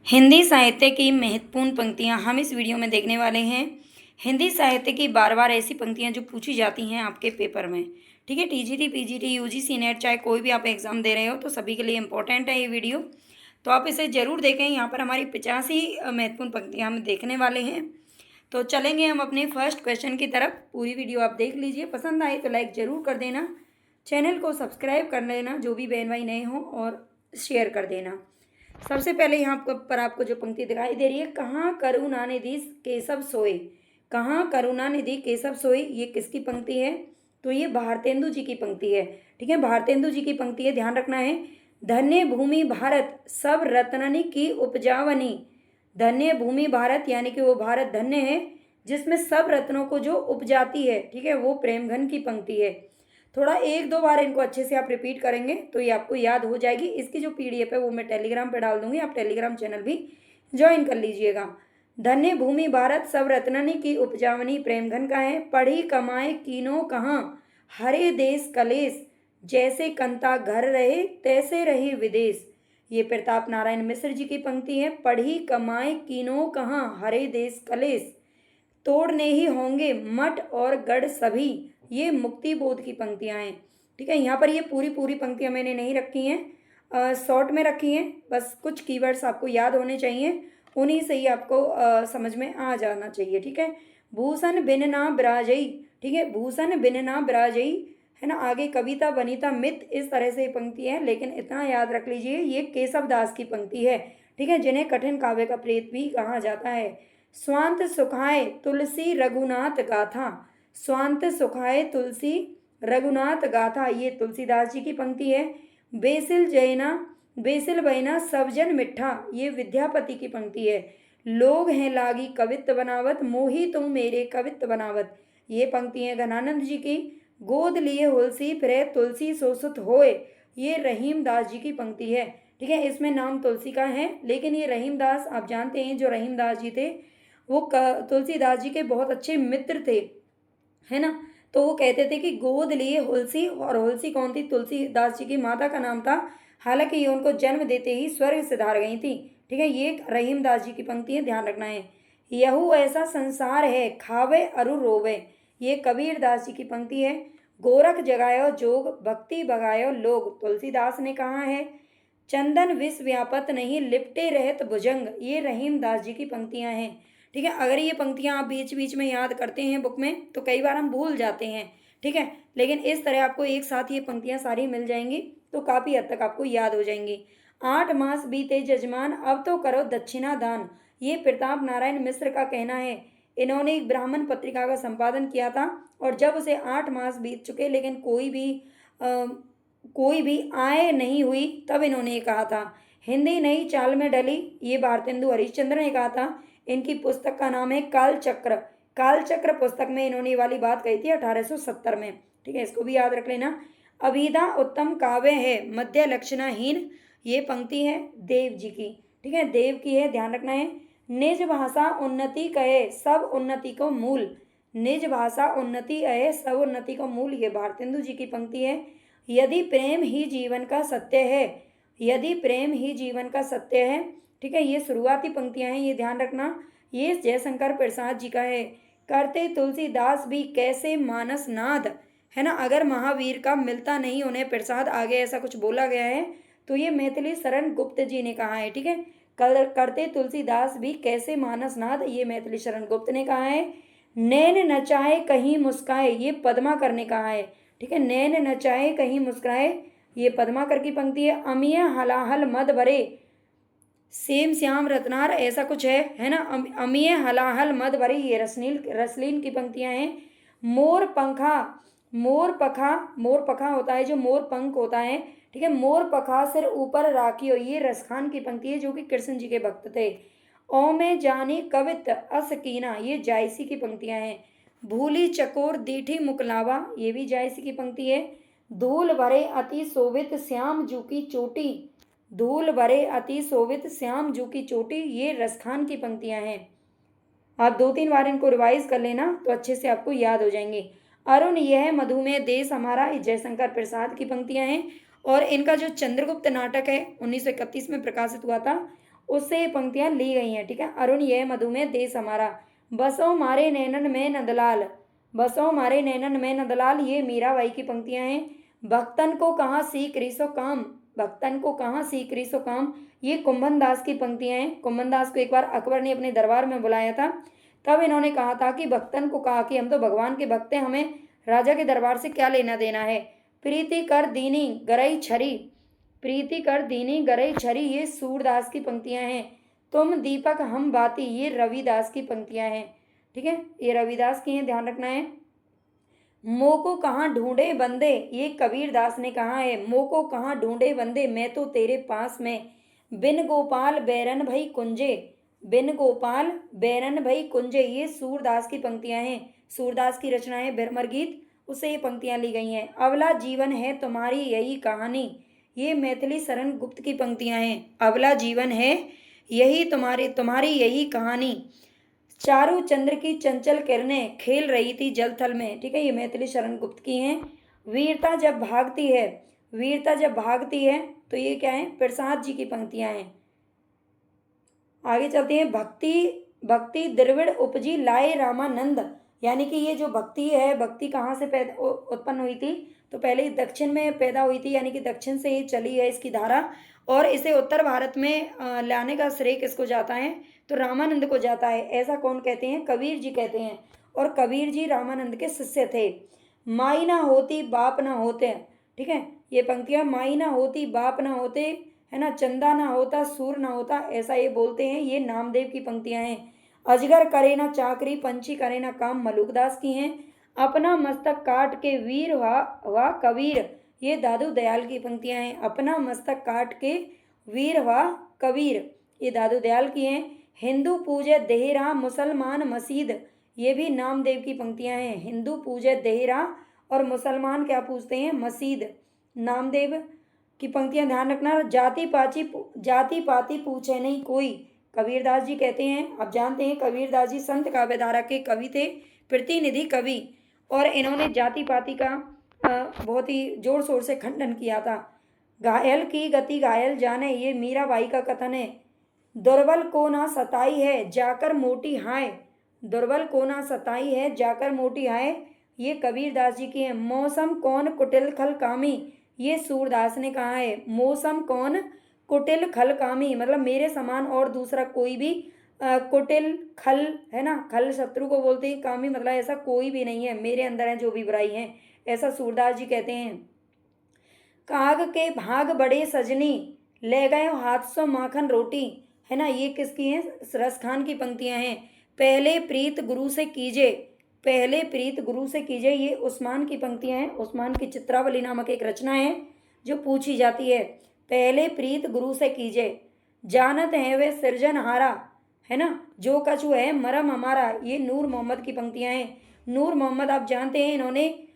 हिंदी साहित्य की महत्वपूर्ण पंक्तियाँ हम इस वीडियो में देखने वाले हैं। हिंदी साहित्य की बार-बार ऐसी पंक्तियाँ जो पूछी जाती हैं आपके पेपर में। ठीक है, टीजीटी, पीजीटी, यूजीसी नेट चाहे कोई भी आप एग्ज़ाम दे रहे हो तो सभी के लिए इम्पोर्टेंट है ये वीडियो। तो आप इसे ज़रूर देखें। यहाँ पर हमारी 85 महत्वपूर्ण पंक्तियाँ हम देखने वाले हैं। तो चलेंगे हम अपने फर्स्ट क्वेश्चन की तरफ। पूरी वीडियो आप देख लीजिए, पसंद आए तो लाइक ज़रूर कर देना, चैनल को सब्सक्राइब कर लेना जो भी बहन भाई नए हों, और शेयर कर देना। सबसे पहले यहाँ पर आपको जो पंक्ति दिखाई दे रही है, कहाँ करुणानिधि केशव सोए। कहाँ करुणानिधि केशव सोए, ये किसकी पंक्ति है? तो ये भारतेंदु जी की पंक्ति है। ठीक है, भारतेंदु जी की पंक्ति है, ध्यान रखना है। धन्य भूमि भारत सब रत्ननि की उपजावनी। धन्य भूमि भारत यानी कि वो भारत धन्य है जिसमें सब रत्नों को जो उपजाती है। ठीक है, वो प्रेमघन की पंक्ति है। थोड़ा एक दो बार इनको अच्छे से आप रिपीट करेंगे तो ये आपको याद हो जाएगी। इसकी जो पीडीएफ है वो मैं टेलीग्राम पे डाल दूंगी, आप टेलीग्राम चैनल भी ज्वाइन कर लीजिएगा। धन्य भूमि भारत सब रत्ननि की उपजावनी प्रेमघन का है। पढ़ी कमाए कीनो कहाँ हरे देश कलेश। जैसे कंता घर रहे तैसे रहे विदेश। ये प्रताप नारायण मिश्र जी की पंक्ति है। पढ़ी कमाए कीनो कहाँ हरे देश कलेश। तोड़ने ही होंगे मठ और गढ़ सभी। ये मुक्ति बोध की पंक्तियां हैं। ठीक है, यहाँ पर ये पूरी पंक्तियां मैंने नहीं रखी हैं, शॉर्ट में रखी हैं। बस कुछ कीवर्ड्स आपको याद होने चाहिए, उन्हीं से ही आपको समझ में आ जाना चाहिए। ठीक है, भूषण बिन ना बिराजई। ठीक है, भूषण बिन ना बिराजई है ना। आगे कविता वनिता मित इस तरह से पंक्ति है, लेकिन इतना याद रख लीजिए ये केशव दास की पंक्ति है। ठीक है, जिन्हें कठिन काव्य का प्रेत भी कहा जाता है। स्वांत सुखाए तुलसी रघुनाथ गाथा। स्वांत सुखाए तुलसी रघुनाथ गाथा, ये तुलसीदास जी की पंक्ति है। बेसिल जैना बेसिल बैना सब जन मिठा, ये विद्यापति की पंक्ति है। लोग हैं लागी कवित्त बनावत मोही तुम मेरे कवित्त बनावत, ये पंक्ति है घनानंद जी की। गोद लिए हुलसी फिरे तुलसी सोसुत होए, ये रहीम दास जी की पंक्ति है। ठीक है, इसमें नाम तुलसी का है, लेकिन ये रहीम दास आप जानते हैं जो रहीम दास जी थे वो तुलसीदास जी के बहुत अच्छे मित्र थे, है ना। तो वो कहते थे कि गोद लिए हुलसी, और हुलसी कौन थी? तुलसीदास जी की माता का नाम था। हालांकि ये उनको जन्म देते ही स्वर्ग सिधार गई थी। ठीक है, ये रहीम दास जी की पंक्ति है, ध्यान रखना है। यहू ऐसा संसार है खावे अरु रोवे, ये कबीर दास जी की पंक्ति है। गोरख जगायो जोग भक्ति भगायो लोग, तुलसीदास ने कहा है। चंदन विष व्यापत नहीं लिपटे रहत भुजंग, ये रहीम दास जी की पंक्तियां हैं। ठीक है, अगर ये पंक्तियां आप बीच बीच में याद करते हैं बुक में तो कई बार हम भूल जाते हैं। ठीक है, लेकिन इस तरह आपको एक साथ ये पंक्तियां सारी मिल जाएंगी तो काफ़ी हद तक आपको याद हो जाएंगी। 8 मास बीते जजमान अब तो करो दक्षिणा दान, ये प्रताप नारायण मिश्र का कहना है। इन्होंने एक ब्राह्मण पत्रिका का संपादन किया था, और जब उसे 8 मास बीत चुके लेकिन कोई भी आय नहीं हुई, तब इन्होंने ये कहा था। हिंदी नई चाल में डली, ये भारतेंदु हरिश्चंद्र ने कहा था। इनकी पुस्तक का नाम है कालचक्र। कालचक्र पुस्तक में इन्होंने ये वाली बात कही थी 1870 में। ठीक है, इसको भी याद रख लेना। अभिधा उत्तम काव्य है मध्य लक्षणाहीन, ये पंक्ति है देव जी की। ठीक है, देव की है, ध्यान रखना है। निज भाषा उन्नति कहे सब उन्नति को मूल। निज भाषा उन्नति है सब उन्नति को मूल, ये भारतेंदु जी की पंक्ति है। यदि प्रेम ही जीवन का सत्य है, यदि प्रेम ही जीवन का सत्य है। ठीक है, ये शुरुआती पंक्तियां हैं, ये ध्यान रखना। ये जयशंकर प्रसाद जी का है। करते तुलसीदास भी कैसे मानस नाद, है ना। अगर महावीर का मिलता नहीं उन्हें प्रसाद, आगे ऐसा कुछ बोला गया है, तो ये मैथिली शरण गुप्त जी ने कहा है। ठीक है, करते तुलसीदास भी कैसे मानस नाद, ये मैथिली शरण गुप्त ने कहा है। नैन नचाए कहीं मुस्काए, ये पद्माकर ने कहा है। ठीक है, नैन नचाए कहीं मुस्कुराए, ये पद्माकर की पंक्ति है। अमिय हलाहल मद भरे सेम श्याम रत्नार, ऐसा कुछ है ना। अमिय हलाहल मद भरे, ये रसलीन की पंक्तियां हैं। मोर पंखा मोर पखा होता है जो मोर पंख होता है। ठीक है, मोर पखा सिर ऊपर राखियो, ये रसखान की पंक्ति है जो कि कृष्ण जी के भक्त थे। ओ में जानी कवित असकीना, ये जायसी की पंक्तियां हैं। भूली चकोर दीठी मुकलावा, ये भी जायसी की पंक्ति है। धूल भरे अति शोभित श्याम जू की चोटी, धूल भरे अति शोभित श्याम जू की चोटी, ये रसखान की पंक्तियां हैं। आप 2-3 बार इनको रिवाइज कर लेना तो अच्छे से आपको याद हो जाएंगे। अरुण यह मधुमेह देश हमारा, जयशंकर प्रसाद की पंक्तियां हैं। और इनका जो चंद्रगुप्त नाटक है 1931 में प्रकाशित हुआ था, उससे ये पंक्तियाँ ली गई हैं। ठीक है, अरुण ये मधुमेह देश हमारा, बसो मारे नैनन में नंदलाल, बसो मारे नैनन में नंदलाल, ये मीराबाई की पंक्तियाँ हैं। भक्तन को कहाँ सीख रिसो काम, भक्तन को कहाँ सीख रिसो काम, ये कुंभन दास की पंक्तियाँ हैं। कुंभन दास को एक बार अकबर ने अपने दरबार में बुलाया था, तब इन्होंने कहा था कि भक्तन को कहा कि हम तो भगवान के भक्त हैं, हमें राजा के दरबार से क्या लेना देना है। प्रीति कर दीनी गरई छरी, प्रीति कर दीनी गरई छरी, ये सूरदास की पंक्तियां हैं। तुम दीपक हम बाती, ये रविदास की पंक्तियां हैं। ठीक है, ये रविदास की हैं, ध्यान रखना है। मोह को कहाँ ढूंढे बंदे, ये कबीर दास ने कहा है। मोह को कहाँ ढूंढे बंदे, मैं तो तेरे पास में, बिन गोपाल बैरन भई कुंजे, बिन गोपाल बैरन भई कुंजे, ये सूरदास की पंक्तियां हैं। सूरदास की रचना है भ्रमर गीत, उससे ये पंक्तियां ली गई हैं। अवला जीवन है तुम्हारी यही कहानी, ये मैथिली शरण गुप्त की पंक्तियां हैं। अवला जीवन है यही तुम्हारी यही कहानी, चारू चंद्र की चंचल किरणें खेल रही थी जल थल में। ठीक है, ये मैथिली शरण गुप्त की हैं। वीरता जब भागती है, वीरता जब भागती है, तो ये क्या है, प्रसाद जी की पंक्तियां हैं। आगे चलते हैं। भक्ति भक्ति द्रविड़ उपजी लाए रामानंद, यानी कि ये जो भक्ति है, भक्ति कहाँ से पैदा उत्पन्न हुई थी, तो पहले दक्षिण में पैदा हुई थी, यानी कि दक्षिण से ये चली है इसकी धारा, और इसे उत्तर भारत में लाने का श्रेय किसको जाता है, तो रामानंद को जाता है। ऐसा कौन कहते हैं, कबीर जी कहते हैं, और कबीर जी रामानंद के शिष्य थे। माई ना होती बाप ना होते, ठीक है, ये पंक्तियां, माई ना होती बाप ना होते, है ना, चंदा ना होता सूर ना होता, ऐसा ये बोलते हैं। ये नामदेव की पंक्तियां हैं। अजगर करे ना चाकरी, पंछी करे ना काम, मलुकदास की हैं। अपना मस्तक काट के वीर वाह कबीर, ये दादू दयाल की पंक्तियां हैं। अपना मस्तक काट के वीर वाह कबीर, ये दादू दयाल की हैं। हिंदू पूजे देहरा मुसलमान मसीद, ये भी नामदेव की पंक्तियां हैं। हिंदू पूजे देहरा और मुसलमान क्या पूछते हैं, मसीद, नामदेव की पंक्तियां ध्यान रखना। जाति पाति पूछे नहीं कोई, कबीरदास जी कहते हैं। आप जानते हैं कबीरदास जी संत काव्यधारा के कवि थे, प्रतिनिधि कवि, और इन्होंने जाति पाति का बहुत ही जोर शोर से खंडन किया था। घायल की गति घायल जाने, ये मीराबाई का कथन है। दुर्बल को ना सताई है जाकर मोटी हाय, दुर्बल को ना सताई है जाकर मोटी हाय, ये कबीरदास जी की है। मौसम कौन कुटिल खल कामी, ये सूरदास ने कहा है। मौसम कौन कुटिल खल कामी, मतलब मेरे समान और दूसरा कोई भी कुटिल खल, है ना, खल शत्रु को बोलते हैं, कामी मतलब ऐसा कोई भी नहीं है, मेरे अंदर है जो भी बुराई है, ऐसा सूरदास जी कहते हैं। काग के भाग बड़े सजनी, ले गए हाथ सो माखन रोटी, है ना, ये किसकी है, रस खान की पंक्तियां हैं। पहले प्रीत गुरु से कीजे, पहले प्रीत गुरु से कीजे, ये उस्मान की पंक्तियां हैं। उस्मान की चित्रावली नामक एक रचना है जो पूछी जाती है। पहले प्रीत गुरु से कीजे, जानत है वे सृजनहारा, है ना, जो कछु है मरम हमारा, ये नूर मोहम्मद की पंक्तियां हैं। नूर मोहम्मद आप जानते हैं, इन्होंने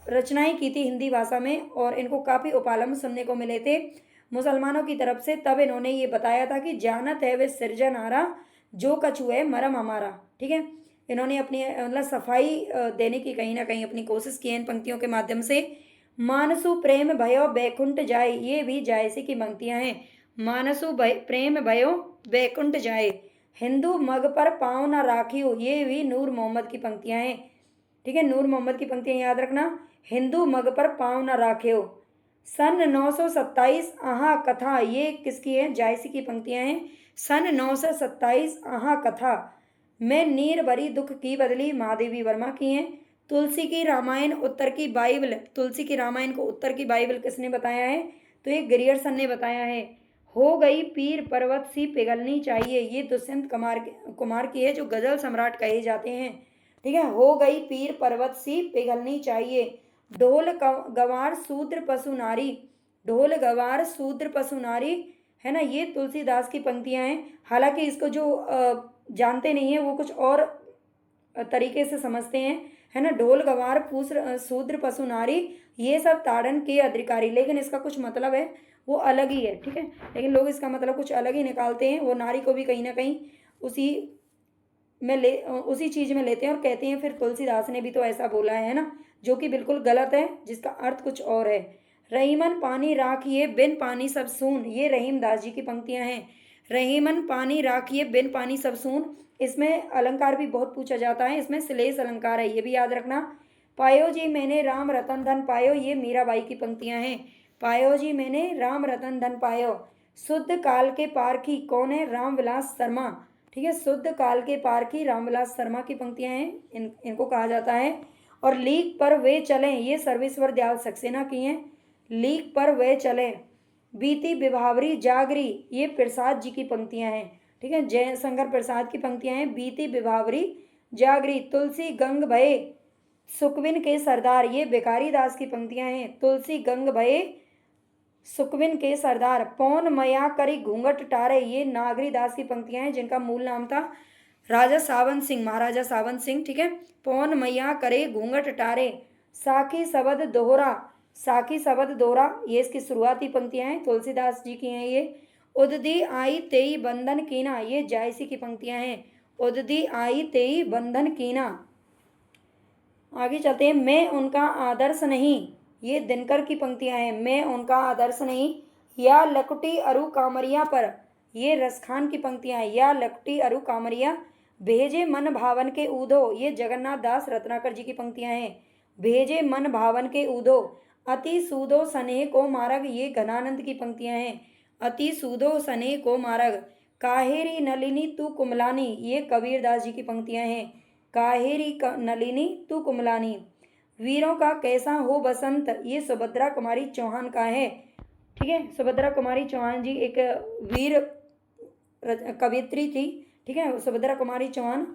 रचनाएं की थी हिंदी भाषा में, और इनको काफ़ी उपलब्ध सुनने को मिले थे मुसलमानों की तरफ से। तब इन्होंने ये बताया था कि जानत है वे सृजनहारा, जो कछु है मरम हमारा। ठीक है, इन्होंने अपनी मतलब सफाई देने की कहीं ना कहीं अपनी कोशिश की है इन पंक्तियों के माध्यम से। मानसु प्रेम भयो बैकुंठ जाए, ये भी जायसे की पंक्तियां हैं। मानसु प्रेम भयो बैकुंठ जाए, हिंदू मग पर पाँव न राखियो, ये भी नूर मोहम्मद की पंक्तियां हैं। ठीक है, नूर मोहम्मद की पंक्तियां याद रखना। हिंदू मग पर पाँव न राखियो, सन 927 आहा कथा, ये किसकी है, जायसी की पंक्तियां हैं। सन 927 आहा कथा में नीर भरी दुख की बदली, महादेवी वर्मा की हैं। तुलसी की रामायण उत्तर की बाइबल, तुलसी की रामायण को उत्तर की बाइबल किसने बताया है, तो ये ग्रियर्सन ने बताया है। हो गई पीर पर्वत सी पिघलनी चाहिए, ये दुष्यंत कुमार की है, जो गजल सम्राट कहे जाते हैं। ठीक है, हो गई पीर पर्वत सी पिघलनी चाहिए। ढोल गवार शूद्र पशु नारी, ढोल गवार शूद्र पशु नारी, है ना, ये तुलसीदास की पंक्तियां हैं। हालांकि इसको जो जानते नहीं है वो कुछ और तरीके से समझते हैं, है ना। ढोल गवार शूद्र पशु नारी, ये सब ताड़न के अधिकारी, लेकिन इसका कुछ मतलब है वो अलग ही है। ठीक है, लेकिन लोग इसका मतलब कुछ अलग ही निकालते हैं। वो नारी को भी कहीं ना कहीं उसी चीज में लेते हैं और कहते हैं फिर तुलसीदास ने भी तो ऐसा बोला है ना, जो कि बिल्कुल गलत है, जिसका अर्थ कुछ और है। रहीमन पानी राखिए बिन पानी सब सून, ये रहीम दास जी की पंक्तियां हैं। रहीमन पानी राखिए बिन पानी सब सून। इसमें अलंकार भी बहुत पूछा जाता है, इसमें श्लेष अलंकार है, ये भी याद रखना। पायो जी मैंने राम रतन धन पायो, ये मीराबाई की पंक्तियां हैं। पायो जी मैंने राम रतन धन पायो। शुद्ध काल के पारखी कौन है? रामविलास शर्मा। ठीक है, शुद्ध काल के पारखी रामविलास शर्मा की पंक्तियां हैं, इनको कहा जाता है। और लीक पर वे चलें, ये सर्वेश्वर दयाल सक्सेना की हैं। लीक पर वे चलें, बीती विभावरी जागरी, ये प्रसाद जी की पंक्तियां हैं। ठीक है, जयशंकर प्रसाद की पंक्तियां हैं। बीती विभावरी जागरी, तुलसी गंग भये सुकविन के सरदार, ये बेकारी दास की पंक्तियां हैं। तुलसी गंग भये सुकविन के सरदार, पौन मया करी घूंघट टारे, ये नागरी दास की पंक्तियां हैं, जिनका मूल नाम था राजा सावन सिंह, महाराजा सावन सिंह। ठीक है, पौन मैया करे घूंघट टारे, साखी शबद दोहरा, साखी शबद दोहरा, ये इसकी शुरुआती पंक्तियां हैं, तुलसीदास जी की हैं ये। उददी आई तेई बंधन कीना, ये जायसी की पंक्तियां हैं। उददी आई तेई बंधन कीना। आगे चलते हैं। मैं उनका आदर्श नहीं, ये दिनकर की पंक्तियां हैं। मैं उनका आदर्श नहीं, या लकुटी अरु कामरिया पर, ये रसखान की पंक्तियां हैं। या लकुटी अरु कामरिया, भेजे मन भावन के ऊधो, ये जगन्नाथ दास रत्नाकर जी की पंक्तियां हैं। भेजे मन भावन के ऊधो, अति सूदो स्नेह को मारग, ये घनानंद की पंक्तियां हैं। अति सूदो स्नेह को मारग, काहेरी नलिनी तू कुमलानी, ये कबीरदास जी की पंक्तियां हैं। काहेरी नलिनी तू कुमलानी। वीरों का कैसा हो बसंत, ये सुभद्रा कुमारी चौहान का है। ठीक है, सुभद्रा कुमारी चौहान जी एक वीर कवियत्री थी। ठीक है, सुभद्रा कुमारी चौहान,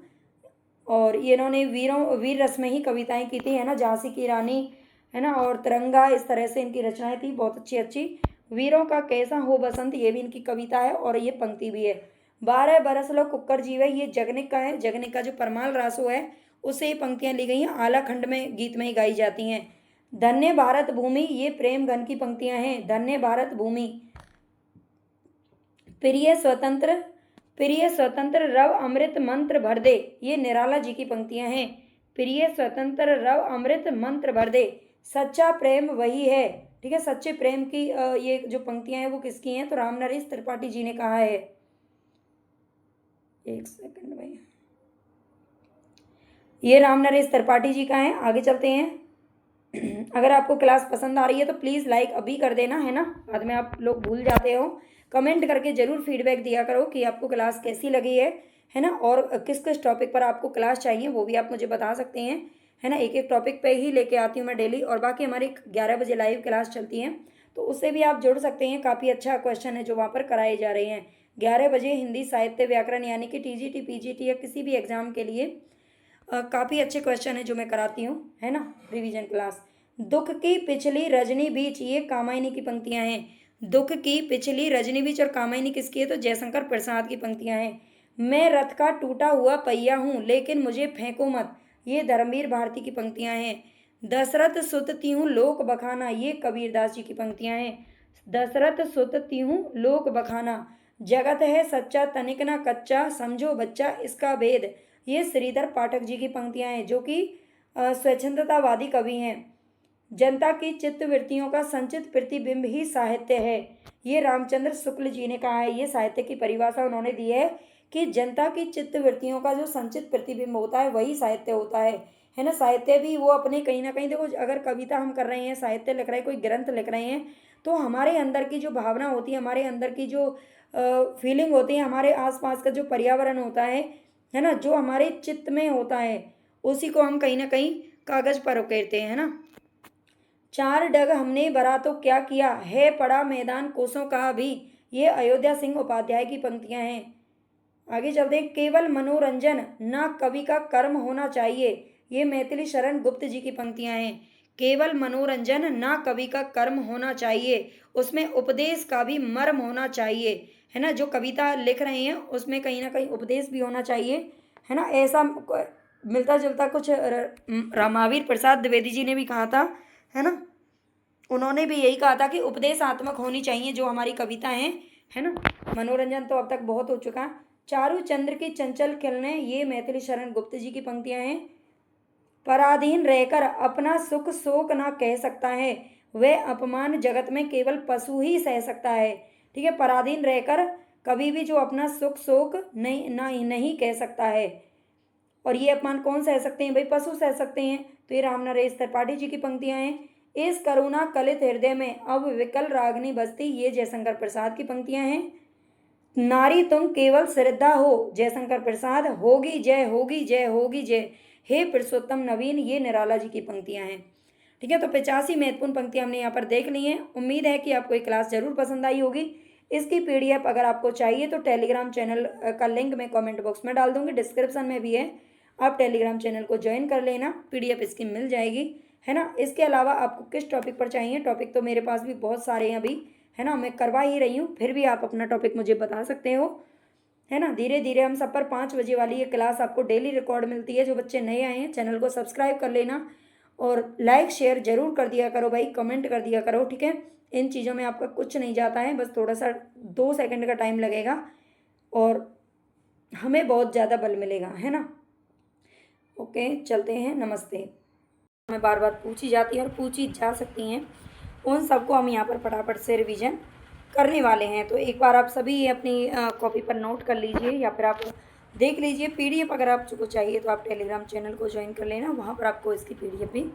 और ये इन्होंने वीर रस में ही कविताएं की थी, है ना। झांसी की रानी, है ना, और तिरंगा, इस तरह से इनकी रचनाएं थी, बहुत अच्छी अच्छी। वीरों का कैसा हो बसंत, ये भी इनकी कविता है और ये पंक्ति भी है। 12 बरस लो कुक्कर जीवे, ये जगनिक का है। जगनिक का जो परमाल रासो है, उससे ये पंक्तियां ली गई हैं, आला खंड में गीत में ही गाई जाती हैं। धन्य भारत भूमि, ये प्रेम घन की पंक्तियां हैं। धन्य भारत भूमि, प्रिय स्वतंत्र रव अमृत मंत्र भर दे, ये निराला जी की पंक्तियां हैं। प्रिय स्वतंत्र रव अमृत मंत्र भर दे, सच्चा प्रेम वही है। ठीक है, सच्चे प्रेम की ये जो पंक्तियां हैं वो किसकी हैं? तो रामनरेश त्रिपाठी जी ने कहा है। एक सेकंड भाई, ये रामनरेश त्रिपाठी जी का है। आगे चलते हैं। अगर आपको क्लास पसंद आ रही है तो प्लीज़ लाइक अभी कर देना, है ना, बाद में आप लोग भूल जाते हो। कमेंट करके ज़रूर फीडबैक दिया करो कि आपको क्लास कैसी लगी है ना, और किस किस टॉपिक पर आपको क्लास चाहिए वो भी आप मुझे बता सकते हैं, है ना। एक एक टॉपिक पे ही लेके आती हूँ मैं डेली, और बाकी हमारी 11 बजे लाइव क्लास चलती है, तो उससे भी आप जुड़ सकते हैं। काफ़ी अच्छा क्वेश्चन है जो वहाँ पर कराए जा रहे हैं। 11 बजे हिंदी साहित्य व्याकरण, यानी कि TGT PGT या किसी भी एग्ज़ाम के लिए काफ़ी अच्छे क्वेश्चन है जो मैं कराती हूँ, है ना, रिवीजन क्लास। दुख की पिछली रजनी बीच, ये कामायनी की पंक्तियां हैं। दुख की पिछली रजनी बीच, और कामायनी किसकी है? तो जयशंकर प्रसाद की पंक्तियां हैं। मैं रथ का टूटा हुआ पहिया हूँ, लेकिन मुझे फेंको मत, ये धर्मवीर भारती की पंक्तियां हैं। दशरथ सुत तिहूँ लोक बखाना, ये कबीरदास जी की पंक्तियां हैं। दशरथ सुत तिहूँ लोक बखाना, जगत है सच्चा तनिक ना कच्चा, समझो बच्चा इसका भेद, ये श्रीधर पाठक जी की पंक्तियां हैं, जो कि स्वच्छंदतावादी कवि हैं। जनता की चित्तवृत्तियों का संचित प्रतिबिंब ही साहित्य है, ये रामचंद्र शुक्ल जी ने कहा है। ये साहित्य की परिभाषा उन्होंने दी है कि जनता की चित्तवृत्तियों का जो संचित प्रतिबिंब होता है वही साहित्य होता है ना। साहित्य भी वो अपने कहीं ना कहीं, देखो, अगर कविता हम कर रहे हैं, साहित्य लिख रहे हैं, कोई ग्रंथ लिख रहे हैं, तो हमारे अंदर की जो भावना होती है, हमारे अंदर की जो फीलिंग होती है, हमारे आसपास का जो पर्यावरण होता है ना, जो हमारे चित्त में होता है, उसी को हम कहीं ना कहीं कागज पर उकेरते हैं, है ना। 4 डग हमने भरा तो क्या किया, है पड़ा मैदान कोसों का भी, ये अयोध्या सिंह उपाध्याय की पंक्तियां हैं। आगे चलते हैं। केवल मनोरंजन ना कवि का कर्म होना चाहिए, ये मैथिली शरण गुप्त जी की पंक्तियां हैं। केवल मनोरंजन ना कवि का कर्म होना चाहिए, उसमें उपदेश का भी मर्म होना चाहिए, है ना। जो कविता लिख रहे हैं उसमें कहीं ना कहीं उपदेश भी होना चाहिए, है ना। ऐसा मिलता जुलता कुछ रामावीर प्रसाद द्विवेदी जी ने भी कहा था, है ना। उन्होंने भी यही कहा था कि उपदेशात्मक होनी चाहिए जो हमारी कविता है ना। मनोरंजन तो अब तक बहुत हो चुका। चारू चंद्र की चंचल खिलने, ये मैथिली शरण गुप्त जी की पंक्तियां हैं। पराधीन रहकर अपना सुख शोक ना कह सकता है, वह अपमान जगत में केवल पशु ही सह सकता है। ठीक है, पराधीन रहकर कभी भी जो अपना सुख शोक नहीं कह सकता है। और ये अपमान कौन सह सकते हैं भाई? पशु सह सकते हैं। तो ये राम नरेश त्रिपाठी जी की पंक्तियां हैं। इस करुणा कलित हृदय में अब विकल रागनी बजती, ये जयशंकर प्रसाद की पंक्तियां हैं। नारी तुम केवल श्रद्धा हो, जयशंकर प्रसाद। होगी जय होगी जय होगी जय, हे पुरुषोत्तम नवीन, ये निराला जी की पंक्तियां हैं। ठीक है, तो 85 महत्वपूर्ण पंक्तियां हमने यहाँ पर देख ली हैं। उम्मीद है कि आपको ये क्लास जरूर पसंद आई होगी। इसकी PDF अगर आपको चाहिए तो टेलीग्राम चैनल का लिंक मैं कमेंट बॉक्स में डाल दूंगी, डिस्क्रिप्शन में भी है। आप टेलीग्राम चैनल को ज्वाइन कर लेना, PDF इसकी मिल जाएगी, है ना। इसके अलावा आपको किस टॉपिक पर चाहिए? टॉपिक तो मेरे पास भी बहुत सारे हैं अभी, है ना, मैं करवा ही रही हूँ, फिर भी आप अपना टॉपिक मुझे बता सकते हो, है ना। धीरे धीरे हम सब पर 5 बजे वाली ये क्लास आपको डेली रिकॉर्ड मिलती है। जो बच्चे नए आए हैं चैनल को सब्सक्राइब कर लेना और लाइक शेयर जरूर कर दिया करो भाई, कमेंट कर दिया करो, ठीक है। इन चीज़ों में आपका कुछ नहीं जाता है, बस थोड़ा सा 2 सेकंड का टाइम लगेगा और हमें बहुत ज़्यादा बल मिलेगा, है ना। ओके, चलते हैं, नमस्ते। हमें बार बार पूछी जाती है और पूछी जा सकती हैं, उन सबको हम यहाँ पर फटाफट से रिवीजन करने वाले हैं। तो एक बार आप सभी अपनी कॉपी पर नोट कर लीजिए या फिर आप देख लीजिए। PDF अगर आपको चाहिए तो आप टेलीग्राम चैनल को ज्वाइन कर लेना, वहाँ पर आपको इसकी PDF भी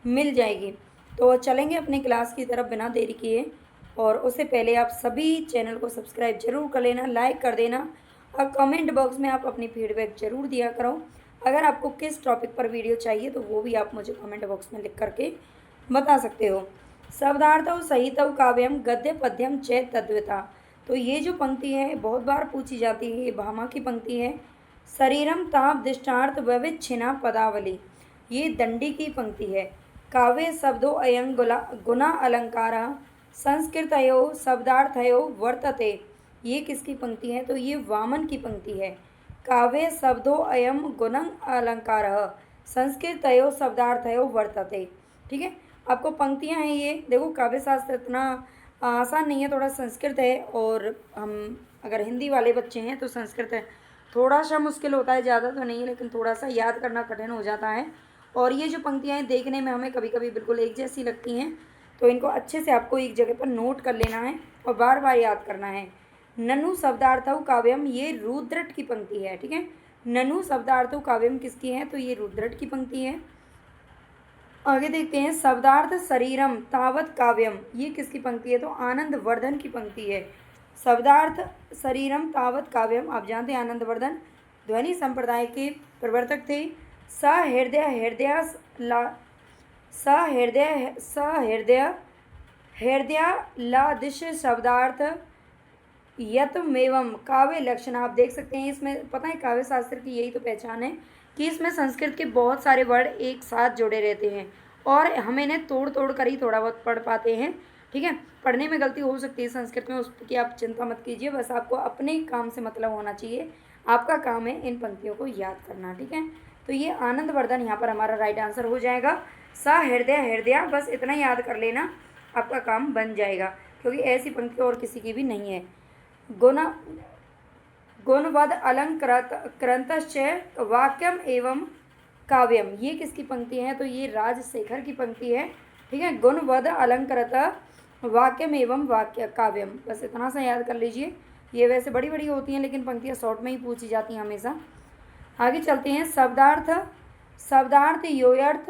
मिल जाएगी। तो चलेंगे अपनी क्लास की तरफ बिना देरी किए, और उससे पहले आप सभी चैनल को सब्सक्राइब जरूर कर लेना, लाइक कर देना और कमेंट बॉक्स में आप अपनी फीडबैक जरूर दिया करो। अगर आपको किस टॉपिक पर वीडियो चाहिए तो वो भी आप मुझे कमेंट बॉक्स में लिख करके बता सकते हो। शब्दार्थौ सहितौ काव्यम गद्य पद्यम चैत तद्विता। तो ये जो पंक्ति है बहुत बार पूछी जाती है, ये भामा की पंक्ति है। शरीरम ताप दृष्टार्थ विविच्छिन्ना पदावली, ये दंडी की पंक्ति है। काव्य शब्दों अयं गुना अलंकार संस्कृतयो शब्दार्थयो वर्तते, ये किसकी पंक्ति है? तो ये वामन की पंक्ति है। काव्य शब्दों अयं गुणं अलंकार संस्कृतयो शब्दार्थयो वर्तते। ठीक है, आपको पंक्तियां हैं ये देखो। काव्य शास्त्र इतना आसान नहीं है, थोड़ा संस्कृत है, और हम अगर हिंदी वाले बच्चे हैं तो संस्कृत है थोड़ा सा मुश्किल होता है, ज़्यादा तो नहीं है लेकिन थोड़ा सा याद करना कठिन हो जाता है। और ये जो पंक्तियाँ हैं देखने में हमें कभी कभी बिल्कुल एक जैसी लगती हैं, तो इनको अच्छे से आपको एक जगह पर नोट कर लेना है और बार बार याद करना है। ननु शब्दार्थौ काव्यम, ये रुद्रट की पंक्ति है। ठीक है, ननु शब्दार्थौ काव्यम किसकी है? तो ये रुद्रट की पंक्ति है। आगे देखते हैं, शब्दार्थ शरीरम तावत काव्यम, ये किसकी पंक्ति है? तो आनंद वर्धन की पंक्ति है। शब्दार्थ शरीरम तावत काव्यम, आप जानते हैं आनंद वर्धन ध्वनि संप्रदाय के प्रवर्तक थे। हृदयादिश शब्दार्थ यतमेवं काव्य लक्षण, आप देख सकते हैं इसमें, पता है काव्य शास्त्र की यही तो पहचान है कि इसमें संस्कृत के बहुत सारे वर्ड एक साथ जुड़े रहते हैं और हम इन्हें तोड़ तोड़ कर ही थोड़ा बहुत पढ़ पाते हैं। ठीक है, पढ़ने में गलती हो सकती है संस्कृत में, उसकी आप चिंता मत कीजिए, बस आपको अपने काम से मतलब होना चाहिए। आपका काम है इन पंक्तियों को याद करना। ठीक है, तो ये आनंद वर्धन यहाँ पर हमारा राइट आंसर हो जाएगा। हृदय, बस इतना याद कर लेना, आपका काम बन जाएगा, क्योंकि ऐसी पंक्ति और किसी की भी नहीं है। गुणवद अलंकृतश्च वाक्यम एवं काव्यम, ये किसकी पंक्ति है? तो ये राजशेखर की पंक्ति है। ठीक है, गुणवद अलंकृत वाक्यम एवं वाक्य काव्यम, बस इतना सा याद कर लीजिए। ये वैसे बड़ी बड़ी होती हैं लेकिन पंक्तियाँ शॉर्ट में ही पूछी जाती हैं हमेशा। आगे चलते हैं, शब्दार्थ योयर्थ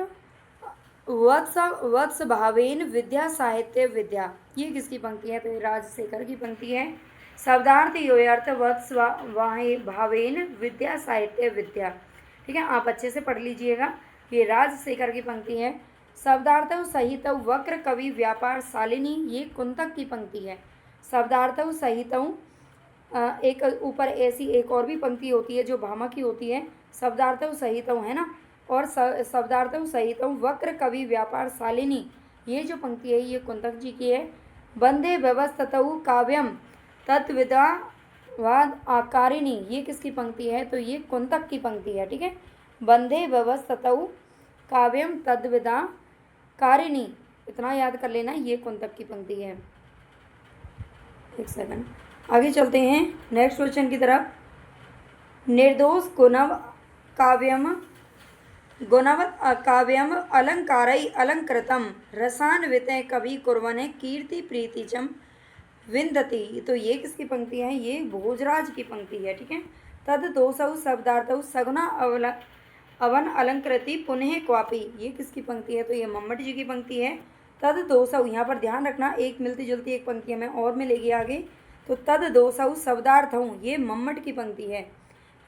वत्स भावेन विद्या साहित्य विद्या, ये किसकी पंक्ति है? तो ये राजशेखर की पंक्ति है। शब्दार्थ योयर्थ वत्स भावेन विद्या साहित्य विद्या। ठीक है, आप अच्छे से पढ़ लीजिएगा, ये राजशेखर की पंक्ति है। शब्दार्थ सहित वक्र कवि व्यापार शालिनी, ये कुंतक की पंक्ति है। शब्दार्थ सहित एक ऊपर ऐसी एक और भी पंक्ति होती है जो भामा की होती है, शब्दार्थ सहित, है ना, और शब्दार्थ सहित वक्र कवि व्यापार शालिनी, ये जो पंक्ति है ये कुंतक जी की है। वंदे व्यवस्थतौ काव्यम तत्विदा वाद आकारिणी, ये किसकी पंक्ति है? तो ये कुंतक की पंक्ति है। ठीक है, वंदे व्यवस्थतौ काव्यम तद्विदा कारिणी, इतना याद कर लेना, ये कुंतक की पंक्ति है। एक सेकंड, आगे चलते हैं नेक्स्ट क्वेश्चन की तरफ। निर्दोष काव्यम अलंकारई अलंकृतम रसान्वित कवि कुर्वने कीर्ति प्रीतिचम विंदति, तो ये किसकी पंक्ति है, ये भोजराज की पंक्ति है। ठीक है। तद दोषौ शब्दार्थौ सगुना अवन अलंकृति पुनः क्वापी, ये किसकी पंक्ति है, तो ये मम्मट जी की पंक्ति है। तद दोषौ, यहाँ पर ध्यान रखना एक मिलती जुलती एक पंक्ति हमें और मिलेगी आगे, तो तद दोषौ शब्दार्थौ, ये मम्मट की पंक्ति है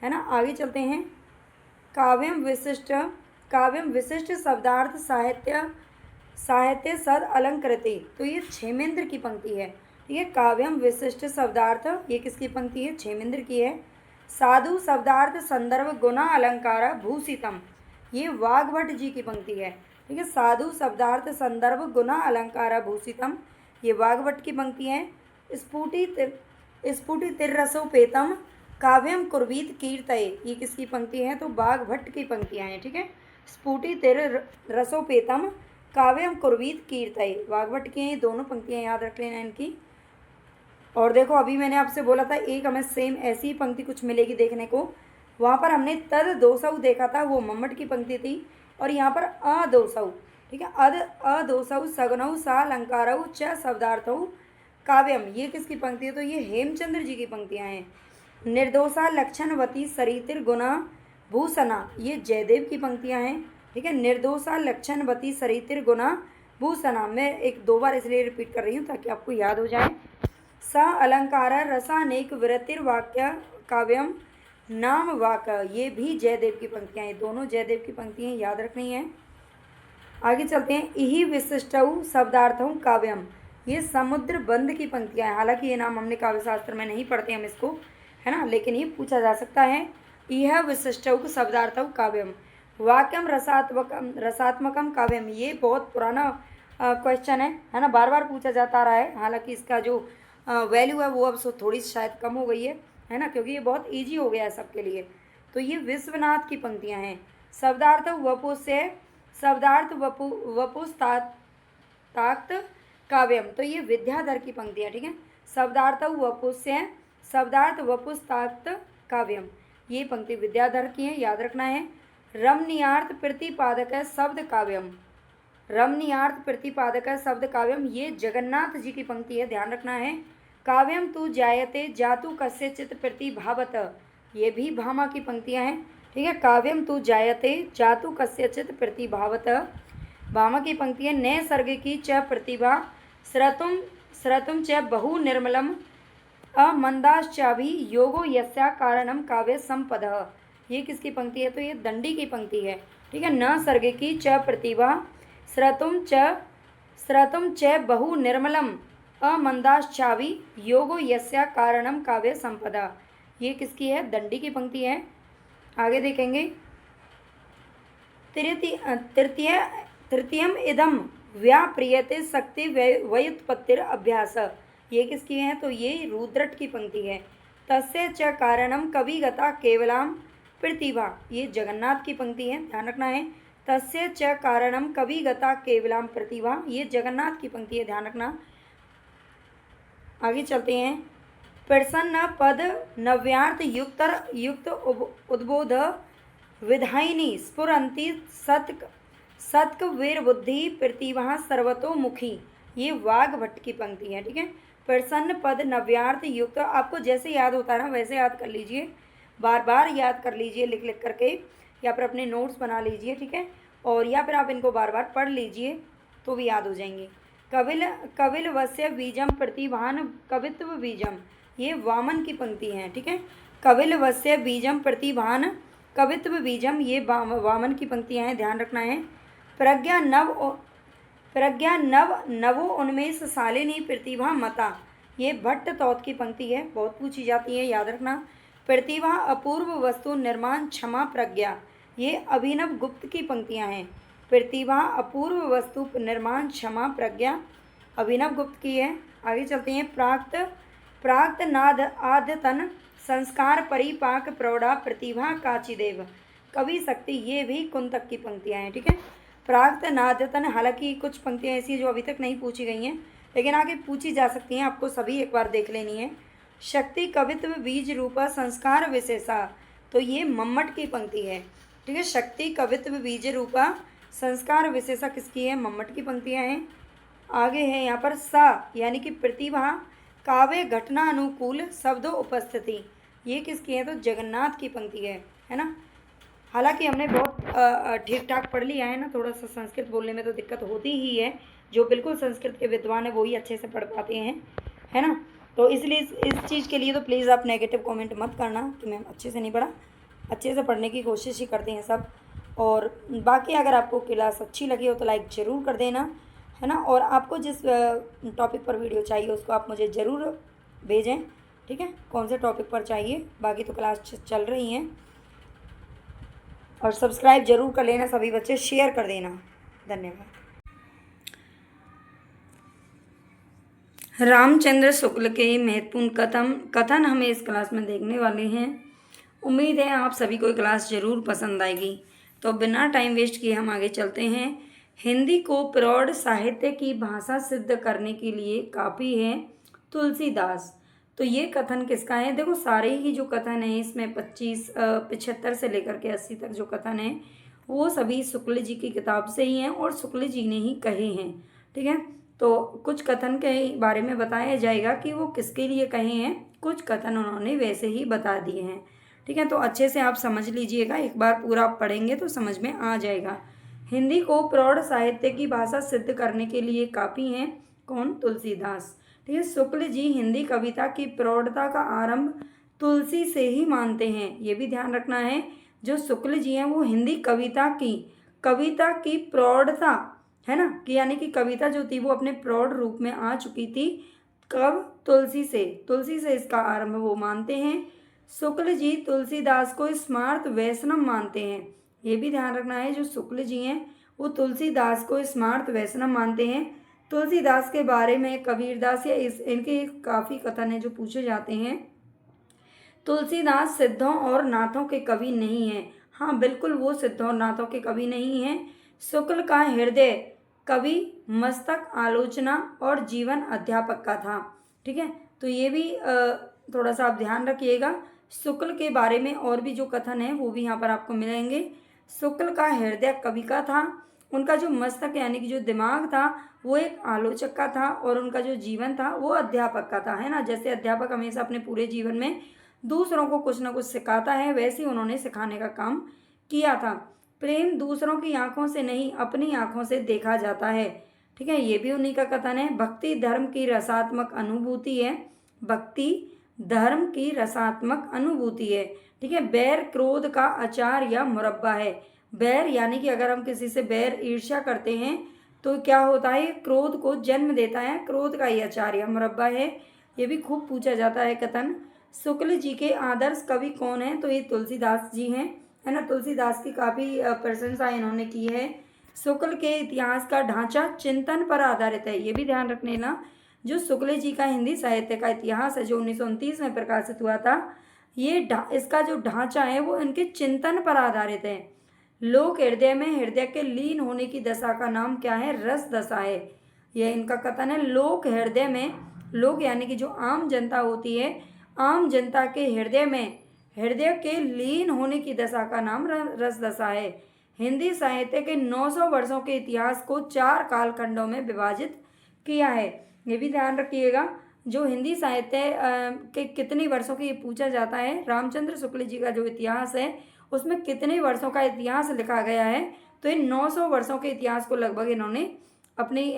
ना। आगे चलते हैं। काव्यम विशिष्ट शब्दार्थ साहित्य सद अलंकृति, तो ये क्षेमेंद्र की पंक्ति है। ठीक है। काव्यम विशिष्ट शब्दार्थ, ये किसकी पंक्ति है, क्षेमेंद्र की है। साधु शब्दार्थ संदर्भ गुना अलंकार भूषितम, ये वाग्भट जी की पंक्ति है। ठीक है। साधु शब्दार्थ संदर्भ गुना अलंकार भूषितम, ये वाग्भट की पंक्ति है। स्फुटितिर्रसोपेतम काव्यम कुर्वीत कीर्तये, ये किसकी पंक्ति है, तो वाग्भट की पंक्तियाँ हैं। ठीक है। स्फुटितिर्रसोपेतम काव्यम कुर्वीत कीर्तये, वाग्भट की हैं ये दोनों पंक्तियाँ, याद रख लेना इनकी। और देखो अभी मैंने आपसे बोला था एक हमें सेम ऐसी ही पंक्ति कुछ मिलेगी देखने को, वहाँ पर हमने तद दोषौ देखा था, वो मम्मट की पंक्ति थी, और यहाँ पर अदोषौ। ठीक है। अदोषौ सगुनौ सालंकारौ च शब्दार्थौ काव्यम, ये किसकी पंक्ति है, तो ये हेमचंद्र जी की पंक्तियाँ हैं। निर्दोषा लक्षणवती सरितिर गुना भूषणा, ये जयदेव की पंक्तियाँ हैं। ठीक है। निर्दोषा लक्षणवती सरितिर गुना भूषणा, मैं एक दो बार इसलिए रिपीट कर रही हूँ ताकि आपको याद हो जाए। स अलंकार रसानेक विरतिर्वाक्य काव्यम नाम वाक, ये भी जयदेव की पंक्तियाँ हैं, दोनों जयदेव की पंक्तियाँ याद रखनी है। आगे चलते हैं। इहि विशिष्टौ शब्दार्थौ काव्यम, ये समुद्र बंध की पंक्तियाँ हैं। हालांकि ये नाम हमने काव्य शास्त्र में नहीं पढ़ते हम इसको, है ना, लेकिन ये पूछा जा सकता है। यह विशिष्टौ शब्दार्थौ काव्यम वाक्यम रसात्मकम काव्यम, ये बहुत पुराना क्वेश्चन है ना, बार बार पूछा जाता रहा है। हालांकि इसका जो वैल्यू है वो अब थोड़ी शायद कम हो गई है ना, क्योंकि ये बहुत इजी हो गया है सबके लिए। तो ये विश्वनाथ की पंक्तियाँ हैं। शब्दार्थ वपुस्ताक्त काव्यम, तो ये विद्याधर की पंक्तियाँ। ठीक है। शब्दार्थ वपुस्ताक्त काव्यम, ये पंक्ति विद्याधर की है, याद रखना है। रमणीयार्थ प्रतिपादक शब्द काव्यम, रमणीयार्थ प्रतिपादक शब्द काव्यम, ये जगन्नाथ जी की पंक्ति है, ध्यान रखना है। काव्यम तु जायते जातु कस्यचित् प्रतिभावत, ये भी भामा की पंक्तियाँ हैं। ठीक है। काव्यम तु जायते जातु कस्यचित् प्रतिभावत, भामा की पंक्तियाँ। नए सर्ग की च प्रतिभा श्रतुम च बहु निर्मलम अमंदाश्चाभि योगो यस्या कारणम काव्य संपदः, ये किसकी पंक्ति है, तो ये दंडी की पंक्ति है। ठीक है। न सर्ग की च प्रतिभा श्रतुम च बहु निर्मलम अमंदाश्चाभि योगो यस्या कारणम काव्य संपदा, ये किसकी है, दंडी की पंक्ति है। आगे देखेंगे। तृतीयम इदम व्याप्रियते शक्ति व्युत्पत्तिर अभ्यास, ये किसकी है, तो ये रुद्रट की पंक्ति है। तस्य च कारणम कविगता केवलाम प्रतिभा, ये जगन्नाथ की पंक्ति है, ध्यान रखना है। तस्य च कारणम कविगता केवलाम प्रतिभा, ये जगन्नाथ की पंक्ति है, ध्यान रखना। आगे चलते हैं। प्रसन्न पद नव्यार्थ युक्त उद्बोध विधायिनी स्फुरंती सत्क वीर बुद्धि प्रतिभा सर्वतोमुखी, ये वाग्भट की पंक्ति है। ठीक है। प्रसन्न पद नव्यार्थ युक्त, आपको जैसे याद होता है ना वैसे याद कर लीजिए, बार बार याद कर लीजिए लिख लिख करके, या फिर अपने नोट्स बना लीजिए। ठीक है। और या फिर आप इनको बार बार पढ़ लीजिए तो भी याद हो जाएंगे। कविल वस्य बीजम प्रतिभान कवित्व बीजम, ये वामन की पंक्ति है। ठीक है। कविल वस्य बीजम प्रतिभान कवित्व बीजम, ये वामन की पंक्तियाँ हैं, ध्यान रखना है। प्रज्ञा नवो उन्मेष शालिनी प्रतिभा मता, ये भट्ट तौत की पंक्ति है, बहुत पूछी जाती है, याद रखना। प्रतिभा अपूर्व वस्तु निर्माण क्षमा प्रज्ञा, ये अभिनव गुप्त की पंक्तियाँ हैं। प्रतिभा अपूर्व वस्तु निर्माण क्षमा प्रज्ञा, अभिनव गुप्त की है। आगे चलते हैं। प्राक्त नाद आद्यतन संस्कार परिपाक प्रौढ़ा प्रतिभा काचिदेव, कवि शक्ति, ये भी कुंतक की पंक्तियाँ हैं। ठीक है। प्राक्त नाद्यतन, हालांकि कुछ पंक्तियाँ ऐसी हैं जो अभी तक नहीं पूछी गई हैं लेकिन आगे पूछी जा सकती हैं, आपको सभी एक बार देख लेनी है। शक्ति कवित्व बीज रूपा संस्कार विशेषा, तो ये मम्मट की पंक्ति है। ठीक है। शक्ति कवित्व बीज रूपा संस्कार विशेषा किसकी है, मम्मट की पंक्तियाँ हैं। आगे है यहाँ पर सा, यानी कि प्रतिभा काव्य घटना अनुकूल शब्दों उपस्थिति। ये किसकी है? तो जगन्नाथ की पंक्ति है ना। हालांकि हमने बहुत ठीक ठाक पढ़ लिया है ना, थोड़ा सा संस्कृत बोलने में तो दिक्कत होती ही है, जो बिल्कुल संस्कृत के विद्वान है वो ही अच्छे से पढ़ पाते हैं, है ना। तो इसलिए इस चीज़ के लिए तो प्लीज़ आप नेगेटिव कमेंट मत करना कि मैम अच्छे से नहीं पढ़ा, अच्छे से पढ़ने की कोशिश ही करते हैं सब। और बाकी अगर आपको क्लास अच्छी लगी हो तो लाइक ज़रूर कर देना, है ना। और आपको जिस टॉपिक पर वीडियो चाहिए उसको आप मुझे ज़रूर भेजें, ठीक है, कौन से टॉपिक पर चाहिए। बाकी तो क्लास चल रही हैं। और सब्सक्राइब जरूर कर लेना सभी बच्चे, शेयर कर देना। धन्यवाद। रामचंद्र शुक्ल के महत्वपूर्ण कथन हमें इस क्लास में देखने वाले हैं। उम्मीद है आप सभी को क्लास ज़रूर पसंद आएगी। तो बिना टाइम वेस्ट किए हम आगे चलते हैं। हिंदी को प्रौढ़ साहित्य की भाषा सिद्ध करने के लिए काफ़ी है तुलसीदास। तो ये कथन किसका है? देखो सारे ही जो कथन हैं इसमें 75 से लेकर के 80 तक जो कथन हैं वो सभी शुक्ल जी की किताब से ही हैं और शुक्ल जी ने ही कहे हैं, ठीक है। तो कुछ कथन के बारे में बताया जाएगा कि वो किसके लिए कहे हैं, कुछ कथन उन्होंने वैसे ही बता दिए हैं, ठीक है। तो अच्छे से आप समझ लीजिएगा, एक बार पूरा आप पढ़ेंगे तो समझ में आ जाएगा। हिंदी को प्रौढ़ साहित्य की भाषा सिद्ध करने के लिए काफ़ी हैं कौन? तुलसीदास, ठीक है। शुक्ल जी हिंदी कविता की प्रौढ़ता का आरंभ तुलसी से ही मानते हैं, ये भी ध्यान रखना है। जो शुक्ल जी हैं वो हिंदी कविता की प्रौढ़ता, है ना, कि यानी कि कविता जो थी वो अपने प्रौढ़ रूप में आ चुकी थी। कब? तुलसी से इसका आरंभ वो मानते हैं। शुक्ल जी तुलसीदास को स्मार्त वैष्णव मानते हैं, ये भी ध्यान रखना है। जो शुक्ल जी हैं वो तुलसीदास को स्मार्त वैष्णव मानते हैं। तुलसीदास के बारे में कबीरदास या इनके काफ़ी कथन हैं जो पूछे जाते हैं। तुलसीदास सिद्धों और नाथों के कवि नहीं हैं। हाँ बिल्कुल, वो सिद्धों और नाथों के कवि नहीं हैं। शुक्ल का हृदय कवि, मस्तक आलोचना और जीवन अध्यापक का था, ठीक है। तो ये भी थोड़ा सा आप ध्यान रखिएगा। शुक्ल के बारे में और भी जो कथन है वो भी यहाँ पर आपको मिलेंगे। शुक्ल का हृदय कवि का था, उनका जो मस्तक यानी कि जो दिमाग था वो एक आलोचक का था, और उनका जो जीवन था वो अध्यापक का था, है ना। जैसे अध्यापक हमेशा अपने पूरे जीवन में दूसरों को कुछ ना कुछ सिखाता है, वैसे ही उन्होंने सिखाने का काम किया था। प्रेम दूसरों की आंखों से नहीं अपनी आंखों से देखा जाता है, ठीक है, ये भी उन्हीं का कथन है। भक्ति धर्म की रसात्मक अनुभूति है, भक्ति धर्म की रसात्मक अनुभूति है, ठीक है। बैर क्रोध का अचार या मुरब्बा है। बैर यानी कि अगर हम किसी से बैर ईर्ष्या करते हैं तो क्या होता है? क्रोध को जन्म देता है, क्रोध का ही अचार या मुरब्बा है। ये भी खूब पूछा जाता है कथन। शुक्ल जी के आदर्श कवि कौन है? तो ये तुलसीदास जी हैं, है ना। तुलसीदास की काफ़ी प्रशंसा इन्होंने की है। शुक्ल के इतिहास का ढांचा चिंतन पर आधारित है, ये भी ध्यान रख लेना। जो शुक्ल जी का हिंदी साहित्य का इतिहास है जो 1929 में प्रकाशित हुआ था, ये इसका जो ढांचा है वो इनके चिंतन पर आधारित है। लोक हृदय में हृदय के लीन होने की दशा का नाम क्या है? रस दशा है, यह इनका कथन है। लोक हृदय में, लोक यानी कि जो आम जनता होती है, आम जनता के हृदय में हृदय के लीन होने की दशा का नाम रस दशा है। हिंदी साहित्य के 900 वर्षों के इतिहास को 4 कालखंडों में विभाजित किया है, ये भी ध्यान रखिएगा। जो हिंदी साहित्य के कितने वर्षों के, ये पूछा जाता है। रामचंद्र शुक्ल जी का जो इतिहास है उसमें कितने वर्षों का इतिहास लिखा गया है? तो इन 900 वर्षों के इतिहास को लगभग इन्होंने अपनी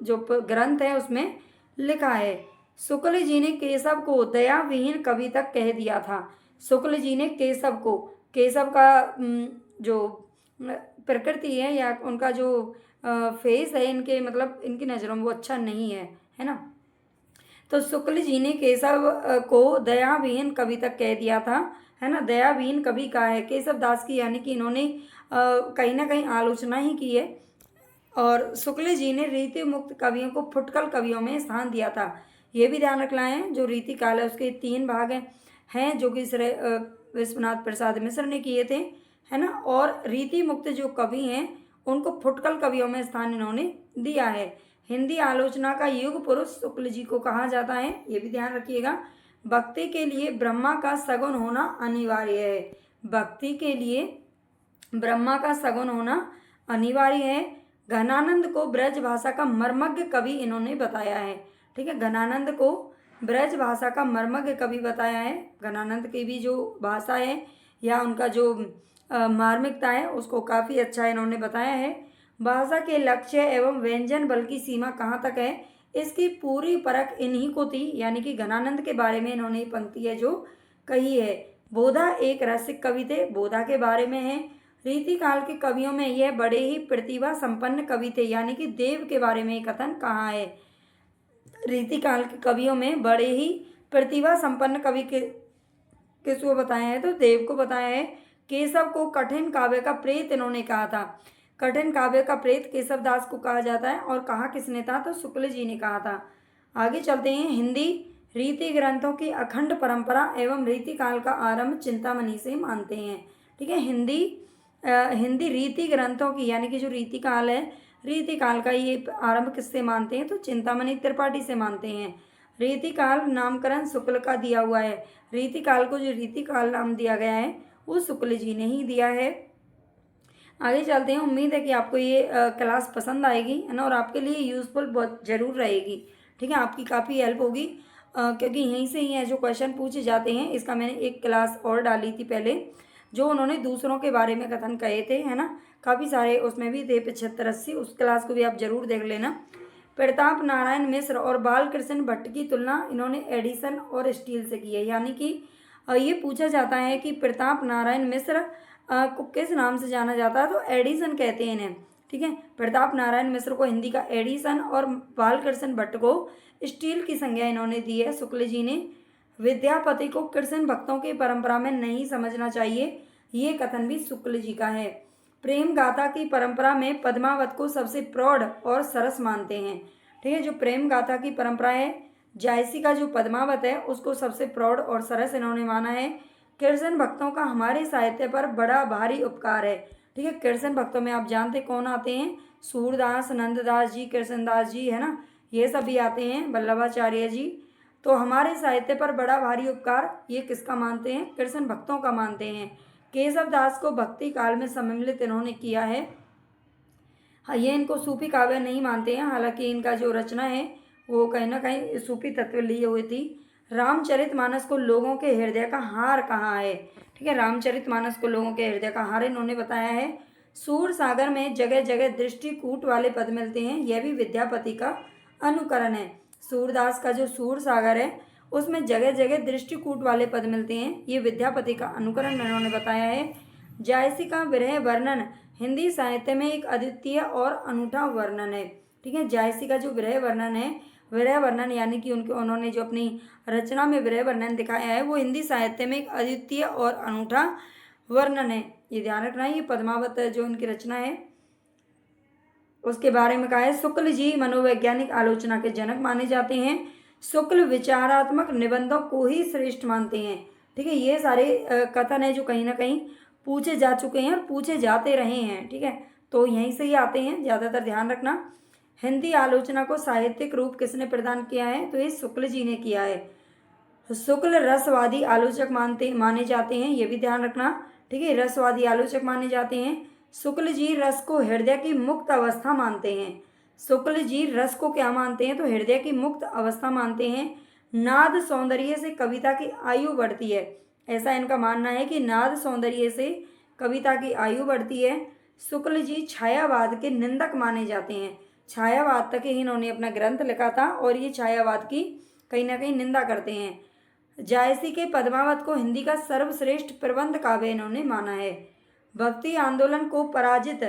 जो ग्रंथ है उसमें लिखा है। शुक्ल जी ने केशव को दया विहीन कवि तक कह दिया था। शुक्ल जी ने केशव को, केशव का जो प्रकृति है या उनका जो फेस है, इनके मतलब इनकी नज़रों में वो अच्छा नहीं है ना। तो शुक्ल जी ने केशव को दयाविहीन कवि तक कह दिया था, है ना। दयाविहीन कवि का है केशव दास की, यानी कि इन्होंने कहीं ना कहीं आलोचना ही की है। और शुक्ल जी ने रीति मुक्त कवियों को फुटकल कवियों में स्थान दिया था, ये भी ध्यान रखना है। जो रीति काल है उसके 3 भाग हैं जो कि श्री विश्वनाथ प्रसाद मिश्र ने किए थे, है ना। और रीति मुक्त जो कवि हैं उनको फुटकल कवियों में स्थान इन्होंने दिया है। हिंदी आलोचना का युग पुरुष शुक्ल जी को कहा जाता है, ये भी ध्यान रखिएगा। भक्ति के लिए ब्रह्मा का सगुन होना अनिवार्य है, भक्ति के लिए ब्रह्मा का सगुन होना अनिवार्य है। घनानंद को ब्रज भाषा का मर्मज्ञ कवि इन्होंने बताया है, ठीक है। घनानंद को ब्रज भाषा का मर्मज्ञ कवि बताया है। घनानंद की भी जो भाषा है या उनका जो मार्मिकता है उसको काफ़ी अच्छा इन्होंने बताया है। भाषा के लक्ष्य एवं व्यंजन बल की सीमा कहाँ तक है, इसकी पूरी परख इन्हीं को थी, यानी कि घनानंद के बारे में इन्होंने ये पंक्ति है जो कही है। बोधा एक रसिक कवि थे, बोधा के बारे में है। रीतिकाल के कवियों में यह बड़े ही प्रतिभा संपन्न कवि थे, यानी कि देव के बारे में कथन कहाँ है। रीतिकाल के कवियों में बड़े ही प्रतिभा संपन्न कवि के किसको बताया है, तो देव को बताया है। केशव को कठिन काव्य का प्रेत इन्होंने कहा था। कठिन काव्य का प्रेत केशव दास को कहा जाता है और कहा किसने था, तो शुक्ल जी ने कहा था। आगे चलते हैं। हिंदी रीति ग्रंथों की अखंड परंपरा एवं रीतिकाल का आरंभ चिंतामणि से मानते हैं। ठीक है, हिंदी रीति ग्रंथों की यानी कि जो रीतिकाल है, रीतिकाल का ये आरंभ किससे मानते हैं, तो चिंतामणि त्रिपाठी से मानते हैं। रीतिकाल नामकरण शुक्ल का दिया हुआ है। रीतिकाल को जो रीतिकाल नाम दिया गया है वो शुक्ल जी ने ही दिया है। आगे चलते हैं। उम्मीद है कि आपको ये क्लास पसंद आएगी, है ना, और आपके लिए यूज़फुल बहुत ज़रूर रहेगी। ठीक है, आपकी काफ़ी हेल्प होगी क्योंकि यहीं से ही है जो क्वेश्चन पूछे जाते हैं। इसका मैंने एक क्लास और डाली थी पहले, जो उन्होंने दूसरों के बारे में कथन कहे थे, है ना, काफ़ी सारे उसमें भी थे 75-80। उस क्लास को भी आप ज़रूर देख लेना। प्रताप नारायण मिश्र और बालकृष्ण भट्ट की तुलना इन्होंने एडिसन और स्टील से की है, यानी कि ये पूछा जाता है कि प्रताप नारायण मिश्र को किस नाम से जाना जाता है, तो एडिसन कहते हैं इन्हें। ठीक है, प्रताप नारायण मिश्र को हिंदी का एडिसन और बालकृष्ण भट्ट को स्टील की संज्ञा इन्होंने दी है शुक्ल जी ने। विद्यापति को कृष्ण भक्तों की परंपरा में नहीं समझना चाहिए, ये कथन भी शुक्ल जी का है। प्रेम गाथा की परंपरा में पद्मावत को सबसे प्रौढ़ और सरस मानते हैं। ठीक है, जो प्रेम गाथा की परंपरा है, जायसी का जो पद्मावत है उसको सबसे प्रौढ़ और सरस इन्होंने माना है। कृष्ण भक्तों का हमारे साहित्य पर बड़ा भारी उपकार है। ठीक है, कृष्ण भक्तों में आप जानते कौन आते हैं, सूरदास, नंददास जी, कृष्णदास जी, है ना, ये सभी आते हैं, वल्लभाचार्य जी। तो हमारे साहित्य पर बड़ा भारी उपकार ये किसका मानते हैं, कृष्ण भक्तों का मानते हैं। केशव दास को भक्ति काल में सम्मिलित इन्होंने किया है। हाँ, ये इनको सूफी काव्य नहीं मानते हैं, हालांकि इनका जो रचना है वो कहीं ना कहीं सूफी तत्व लिए हुए थी। रामचरितमानस को लोगों के हृदय का हार कहा है। ठीक है, रामचरितमानस को लोगों के हृदय का हार इन्होंने बताया है। सूर सागर में जगह जगह दृष्टिकूट वाले पद मिलते हैं, यह भी विद्यापति का अनुकरण है। सूरदास का जो सूर सागर है उसमें जगह जगह दृष्टिकूट वाले पद मिलते हैं, ये विद्यापति का अनुकरण इन्होंने बताया है। जायसी का विरह वर्णन हिंदी साहित्य में एक अद्वितीय और अनूठा वर्णन है। ठीक है, जायसी का जो विरह वर्णन है, विरह वर्णन यानी कि उन्होंने जो अपनी रचना में विरह वर्णन दिखाया है वो हिंदी साहित्य में एक अद्वितीय और अनूठा वर्णन है, ये ध्यान रखना है। ये पद्मावत जो उनकी रचना है उसके बारे में कहा है। शुक्ल जी मनोवैज्ञानिक आलोचना के जनक माने जाते हैं। शुक्ल विचारात्मक निबंधों को ही श्रेष्ठ मानते हैं। ठीक है, ये सारे कथन है जो कहीं ना कहीं पूछे जा चुके हैं और पूछे जाते रहे हैं। ठीक है, तो यहीं से ही आते हैं, ज़्यादातर ध्यान रखना। हिंदी आलोचना को साहित्यिक रूप किसने प्रदान किया है, तो ये शुक्ल जी ने किया है। शुक्ल रसवादी आलोचक माने जाते हैं, ये भी ध्यान रखना। ठीक है, रसवादी आलोचक माने जाते हैं। शुक्ल जी रस को हृदय की मुक्त अवस्था मानते हैं। शुक्ल जी रस को क्या मानते हैं, तो हृदय की मुक्त अवस्था मानते हैं। नाद सौंदर्य से कविता की आयु बढ़ती है, ऐसा इनका मानना है कि नाद सौंदर्य से कविता की आयु बढ़ती है। शुक्ल जी छायावाद के निंदक माने जाते हैं। छायावाद तक ही इन्होंने अपना ग्रंथ लिखा था और ये छायावाद की कहीं ना कहीं निंदा करते हैं। जायसी के पद्मावत को हिंदी का सर्वश्रेष्ठ प्रबंध काव्य इन्होंने माना है। भक्ति आंदोलन को पराजित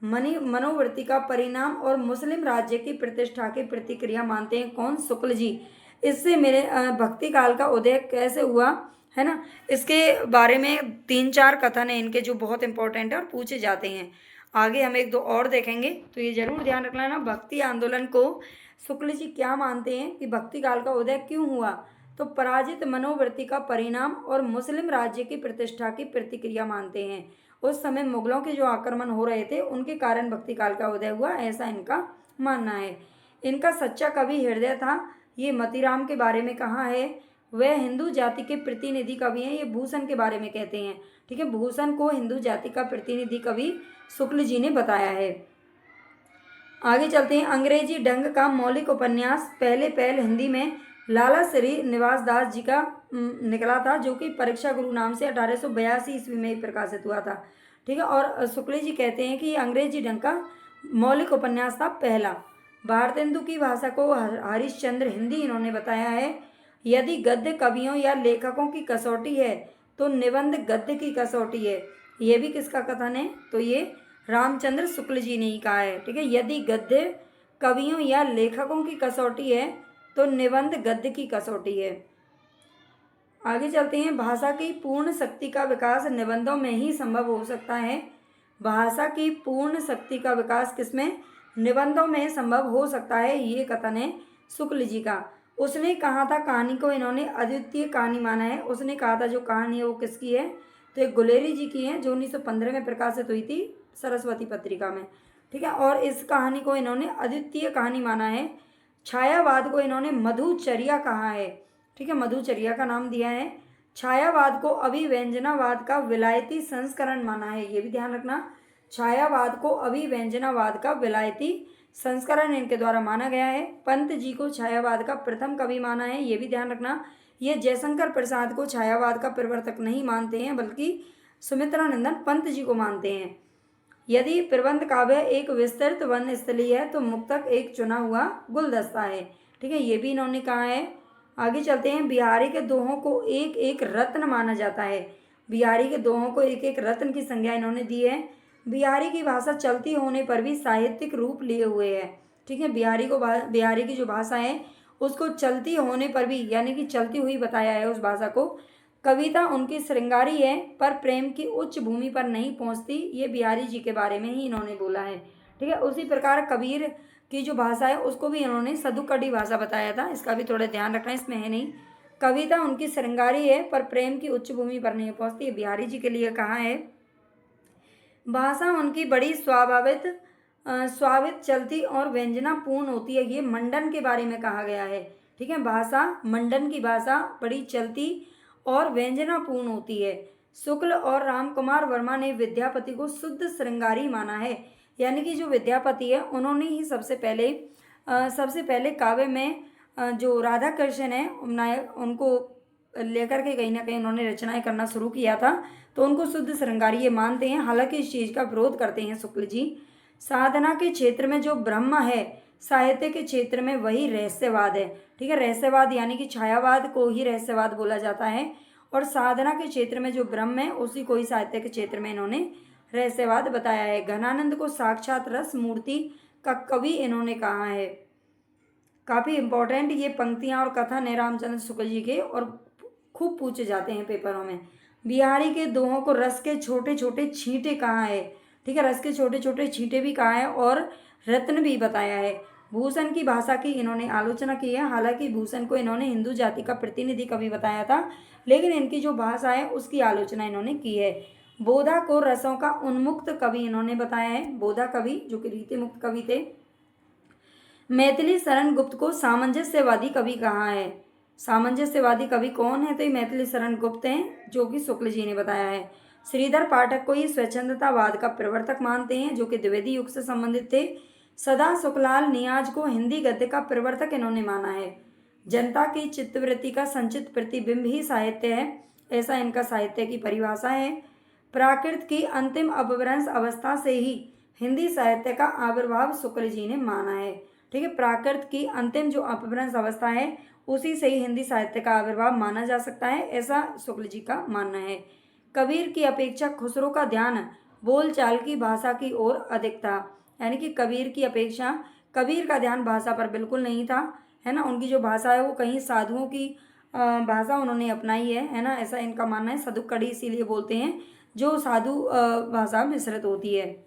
मनोवृत्ति का परिणाम और मुस्लिम राज्य की प्रतिष्ठा की प्रतिक्रिया मानते हैं, कौन, शुक्ल जी। इससे मेरे भक्ति काल का उदय कैसे हुआ, है ना, इसके बारे में 3-4 कथन है इनके जो बहुत इंपॉर्टेंट है और पूछे जाते हैं। आगे हम 1-2 और देखेंगे, तो ये जरूर ध्यान रखना ना। भक्ति आंदोलन को शुक्ल जी क्या मानते हैं कि भक्ति काल का उदय क्यों हुआ, तो पराजित मनोवृत्ति का परिणाम और मुस्लिम राज्य की प्रतिष्ठा की प्रतिक्रिया मानते हैं। उस समय मुगलों के जो आक्रमण हो रहे थे उनके कारण भक्ति काल का उदय हुआ, ऐसा इनका मानना है। इनका सच्चा कवि हृदय था, ये मतीराम के बारे में कहा है। वह हिंदू जाति के प्रतिनिधि कवि हैं, ये भूषण के बारे में कहते हैं। ठीक है, भूषण को हिंदू जाति का प्रतिनिधि कवि शुक्ल जी ने बताया है। आगे चलते हैं। अंग्रेजी ढंग का मौलिक उपन्यास पहले पहल हिंदी में लाला श्री निवास दास जी का निकला था, जो कि परीक्षा गुरु नाम से 1882 ईस्वी में प्रकाशित हुआ था। ठीक है। और शुक्ल जी कहते हैं कि ये अंग्रेजी ढंग का मौलिक उपन्यास था पहला। भारतेंदु की भाषा को हरिश्चंद्र हिंदी इन्होंने बताया है। यदि गद्य कवियों या लेखकों की कसौटी है तो निबंध गद्य की कसौटी है। ये भी किसका कथन है? तो ये रामचंद्र शुक्ल जी ने ही कहा है। ठीक है। यदि गद्य कवियों या लेखकों की कसौटी है तो निबंध गद्य की कसौटी है। आगे चलते हैं। भाषा की पूर्ण शक्ति का विकास निबंधों में ही संभव हो सकता है। भाषा की पूर्ण शक्ति का विकास किसमें? निबंधों में संभव हो सकता है, ये कथन है शुक्ल जी का। उसने कहा था, कहानी को इन्होंने अद्वितीय कहानी माना है। उसने कहा था जो कहानी है वो किसकी है? तो एक गुलेरी जी की है, जो 1915 में प्रकाशित हुई थी सरस्वती पत्रिका में। ठीक है। और इस कहानी को इन्होंने अद्वितीय कहानी माना है। छायावाद को इन्होंने मधुचर्या कहा है। ठीक है। मधुचर्या का नाम दिया है। छायावाद को अभिव्यंजनावाद का विलायती संस्करण माना है, ये भी ध्यान रखना। छायावाद को अभिव्यंजनावाद का विलायती संस्करण इनके द्वारा माना गया है। पंत जी को छायावाद का प्रथम कवि माना है, ये भी ध्यान रखना। ये जयशंकर प्रसाद को छायावाद का प्रवर्तक नहीं मानते हैं, बल्कि सुमित्रानंदन पंत जी को मानते हैं। यदि प्रबंध काव्य एक विस्तृत वनस्थली है तो मुक्तक एक चुना हुआ गुलदस्ता है। ठीक है। ये भी इन्होंने कहा है। आगे चलते हैं। बिहारी के दोहों को एक एक रत्न माना जाता है। बिहारी के दोहों को एक एक रत्न की संज्ञा इन्होंने दी है। बिहारी की भाषा चलती होने पर भी साहित्यिक रूप लिए हुए है। ठीक है। बिहारी की जो भाषा है उसको चलती होने पर भी, यानी कि चलती हुई बताया है उस भाषा को। कविता उनकी श्रृंगारी है पर प्रेम की उच्च भूमि पर नहीं पहुंचती, ये बिहारी जी के बारे में ही इन्होंने बोला है। ठीक है। उसी प्रकार कबीर की जो भाषा है उसको भी इन्होंने सदुकड़ी भाषा बताया था, इसका भी थोड़ा ध्यान रखना, इसमें है नहीं। कविता उनकी श्रृंगारी है पर प्रेम की उच्च भूमि पर नहीं पहुंचती, ये बिहारी जी के लिए कहा है। भाषा उनकी बड़ी स्वाभाविक चलती और व्यंजनापूर्ण होती है, ये मंडन के बारे में कहा गया है। ठीक है। भाषा मंडन की भाषा बड़ी चलती और व्यंजनापूर्ण होती है। शुक्ल और रामकुमार वर्मा ने विद्यापति को शुद्ध श्रृंगारी माना है, यानी कि जो विद्यापति है उन्होंने ही सबसे पहले काव्य में जो राधा कृष्ण है नायक, उनको लेकर के कहीं ना कहीं उन्होंने रचनाएं करना शुरू किया था, तो उनको शुद्ध श्रृंगारी ये मानते हैं। हालांकि इस चीज़ का विरोध करते हैं शुक्ल जी। साधना के क्षेत्र में जो ब्रह्म है, साहित्य के क्षेत्र में वही रहस्यवाद है। ठीक है। रहस्यवाद यानी कि छायावाद को ही रहस्यवाद बोला जाता है, और साधना के क्षेत्र में जो ब्रह्म है उसी को ही साहित्य के क्षेत्र में इन्होंने रहस्यवाद बताया है। घनानंद को साक्षात रस मूर्ति का कवि इन्होंने कहा है। काफ़ी इंपॉर्टेंट ये पंक्तियाँ और कथन है रामचंद्र शुक्ल जी के, और खूब पूछे जाते हैं पेपरों में। बिहारी के दोहों को रस के छोटे छोटे छींटे कहा है। ठीक है। रस के छोटे छोटे छींटे भी कहा है और रत्न भी बताया है। भूषण की भाषा की इन्होंने आलोचना की है। हालांकि भूषण को इन्होंने हिंदू जाति का प्रतिनिधि कवि बताया था, लेकिन इनकी जो भाषा है उसकी आलोचना इन्होंने की है। बोधा को रसों का उन्मुक्त कवि इन्होंने बताया है। बोधा कवि जो कि रीति मुक्त कवि थे। मैथिली शरण गुप्त को सामंजस्यवादी कवि कहा है। सामंजस्यवादी कवि कौन है? तो ये मैथिली शरण गुप्त हैं, जो कि शुक्ल जी ने बताया है। श्रीधर पाठक को ये स्वच्छंदतावाद का प्रवर्तक मानते हैं, जो कि द्विवेदी युग से संबंधित थे। सदा सुखलाल नियाज को हिंदी गद्य का प्रवर्तक इन्होंने माना है। जनता की चित्तवृत्ति का संचित प्रतिबिंब ही साहित्य है, ऐसा इनका साहित्य की परिभाषा है। प्राकृत की अंतिम अपभ्रंश अवस्था से ही हिंदी साहित्य का आविर्भाव शुक्ल जी ने माना है। ठीक है। प्राकृत की अंतिम जो अपभ्रंश अवस्था है उसी से ही हिंदी साहित्य का आविर्भाव माना जा सकता है, ऐसा शुक्ल जी का मानना है। कबीर की अपेक्षा खुसरो का ध्यान बोलचाल की भाषा की ओर अधिक था, यानी कि कबीर की अपेक्षा कबीर का ध्यान भाषा पर बिल्कुल नहीं था, है ना। उनकी जो भाषा है वो कहीं साधुओं की भाषा उन्होंने अपनाई है ना, ऐसा इनका मानना है। सदुकड़ी इसीलिए बोलते हैं जो साधु भाषा मिश्रित होती है।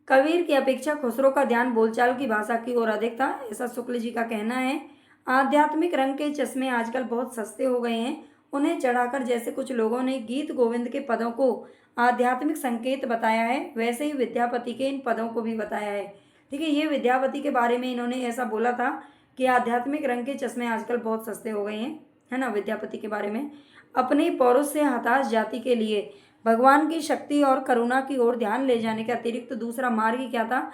कबीर की अपेक्षा खुसरो का ध्यान बोलचाल की भाषा की ओर अधिक था, ऐसा शुक्ल जी का कहना है। आध्यात्मिक रंग के चश्मे आजकल बहुत सस्ते हो गए हैं, उन्हें चढ़ाकर जैसे कुछ लोगों ने गीत गोविंद के पदों को आध्यात्मिक संकेत बताया है, वैसे ही विद्यापति के इन पदों को भी बताया है। ठीक है। ये विद्यापति के बारे में इन्होंने ऐसा बोला था कि आध्यात्मिक रंग के चश्मे आजकल बहुत सस्ते हो गए हैं, है ना, विद्यापति के बारे में। अपनी पौरुष से हताश जाति के लिए भगवान की शक्ति और करुणा की ओर ध्यान ले जाने के अतिरिक्त दूसरा मार्ग क्या था?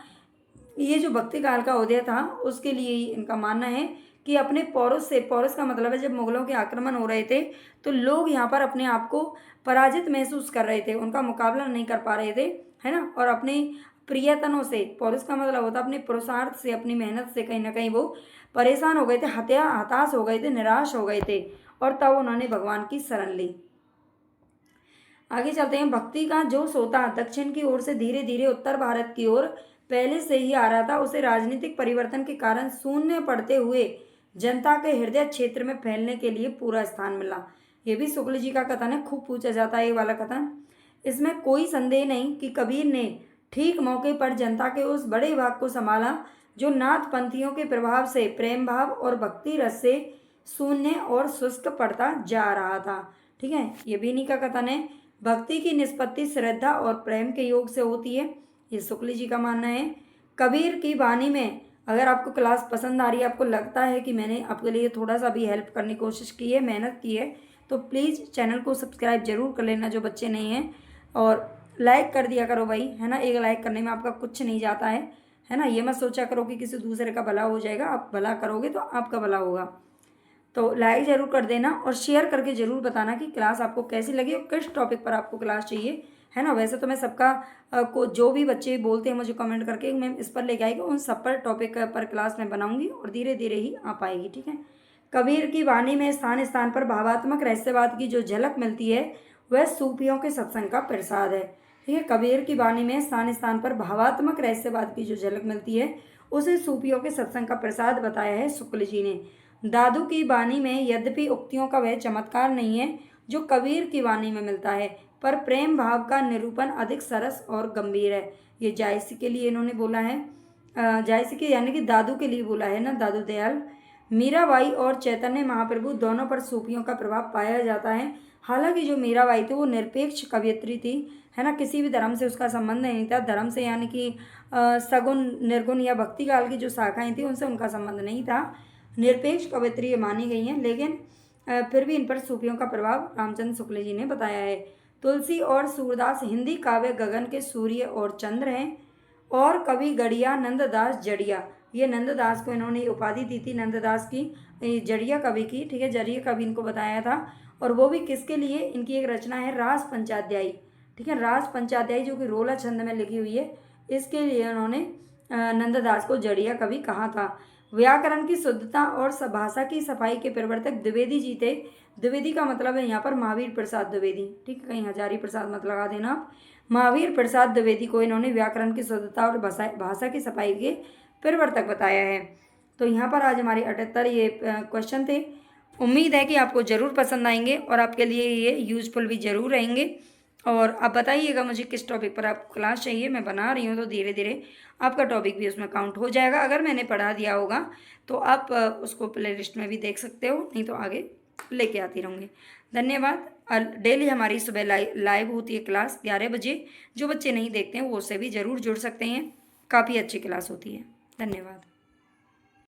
ये जो भक्ति काल का उदय था उसके लिए ही इनका मानना है कि अपने पौरुष से, पौरुष का मतलब है जब मुगलों के आक्रमण हो रहे थे तो लोग यहाँ पर अपने आप को पराजित महसूस कर रहे थे, उनका मुकाबला नहीं कर पा रहे थे, है ना। और अपने प्रियतनों से, पौरुष का मतलब होता है अपने पुरुषार्थ से, अपनी मेहनत से कहीं ना कहीं वो परेशान हो गए थे, हताश हो गए थे, निराश हो गए थे, और तब उन्होंने भगवान की शरण ली। आगे चलते हैं। भक्ति का जो सोता दक्षिण की ओर से धीरे धीरे उत्तर भारत की ओर पहले से ही आ रहा था, उसे राजनीतिक परिवर्तन के कारण शून्य पड़ते हुए जनता के हृदय क्षेत्र में फैलने के लिए पूरा स्थान मिला। ये भी शुक्ल जी का कथन है, खूब पूछा जाता है ये वाला कथन। इसमें कोई संदेह नहीं कि कबीर ने ठीक मौके पर जनता के उस बड़े भाग को संभाला जो नाथ पंथियों के प्रभाव से, प्रेम भाव और भक्ति रस से शून्य और शुष्क पड़ता जा रहा था। ठीक है, ये भी इन्हीं का कथन है। भक्ति की निष्पत्ति श्रद्धा और प्रेम के योग से होती है, ये शुक्ल जी का मानना है। कबीर की वाणी में, अगर आपको क्लास पसंद आ रही है, आपको लगता है कि मैंने आपके लिए थोड़ा सा भी हेल्प करने की कोशिश की है, मेहनत की है, तो प्लीज़ चैनल को सब्सक्राइब जरूर कर लेना जो बच्चे नहीं हैं, और लाइक कर दिया करो भाई, है ना। एक लाइक करने में आपका कुछ नहीं जाता है ना। ये मत सोचा करो कि किसी दूसरे का भला हो जाएगा, आप भला करोगे तो आपका भला होगा। तो लाइक ज़रूर कर देना और शेयर करके ज़रूर बताना कि क्लास आपको कैसी लगी और किस टॉपिक पर आपको क्लास चाहिए, है ना। वैसे तो मैं सबका को जो भी बच्चे बोलते हैं मुझे कमेंट करके मैं इस पर लेके आएगी, उन सब पर टॉपिक पर क्लास में बनाऊंगी और धीरे धीरे ही आ पाएगी। ठीक है। कबीर की वाणी में स्थान स्थान पर भावात्मक रहस्यवाद की जो झलक मिलती है वह सूफियों के सत्संग का प्रसाद है। ठीक है, कबीर की वाणी में स्थान स्थान पर भावात्मक रहस्यवाद की जो झलक मिलती है उसे सूफियों के सत्संग का प्रसाद बताया है शुक्ल जी ने। दादू की वाणी में यद्यपि उक्तियों का वह चमत्कार नहीं है जो कबीर की वाणी में मिलता है, पर प्रेम भाव का निरूपण अधिक सरस और गंभीर है। ये जायसी के लिए इन्होंने बोला है, जायसी के यानी कि दादू के लिए बोला है ना, दादू दयाल। मीराबाई और चैतन्य महाप्रभु दोनों पर सूफियों का प्रभाव पाया जाता है। हालांकि जो मीराबाई थी वो निरपेक्ष कवयित्री थी, है ना, किसी भी धर्म से उसका संबंध नहीं था। धर्म से यानी कि सगुण, निर्गुण या भक्ति काल की जो शाखाएं थी उनसे उनका संबंध नहीं था, निरपेक्ष कवयित्री मानी गई हैं। लेकिन फिर भी इन पर सूफियों का प्रभाव रामचंद्र शुक्ल जी ने बताया है। तुलसी और सूरदास हिंदी काव्य गगन के सूर्य और चंद्र हैं, और कवि गड़िया नंददास जड़िया, ये नंददास को इन्होंने उपाधि दी थी, नंददास की जड़िया कवि की। ठीक है, जड़िया कवि इनको बताया था, और वो भी किसके लिए, इनकी एक रचना है रास पंचाध्यायी। ठीक है, रास पंचाध्यायी जो कि रोला छंद में लिखी हुई है, इसके लिए उन्होंने नंददास को जड़िया कवि कहा था। व्याकरण की शुद्धता और भाषा की सफाई के प्रवर्तक द्विवेदी जी थे। द्विवेदी का मतलब है यहाँ पर महावीर प्रसाद द्विवेदी। ठीक है, कहीं हजारी प्रसाद मत लगा देना आप। महावीर प्रसाद द्विवेदी को इन्होंने व्याकरण की शुद्धता और भाषा की सफाई के प्रवर्तक बताया है। तो यहाँ पर आज हमारे 78 ये क्वेश्चन थे। उम्मीद है कि आपको ज़रूर पसंद आएंगे और आपके लिए ये यूजफुल भी ज़रूर रहेंगे। और आप बताइएगा मुझे किस टॉपिक पर आपको क्लास चाहिए, मैं बना रही हूँ तो धीरे धीरे आपका टॉपिक भी उसमें काउंट हो जाएगा। अगर मैंने पढ़ा दिया होगा तो आप उसको प्लेलिस्ट में भी देख सकते हो, नहीं तो आगे लेके आती रहूँगी। धन्यवाद। डेली हमारी सुबह लाइव होती है क्लास 11 बजे। जो बच्चे नहीं देखते हैं वो उससे भी ज़रूर जुड़ सकते हैं, काफ़ी अच्छी क्लास होती है। धन्यवाद।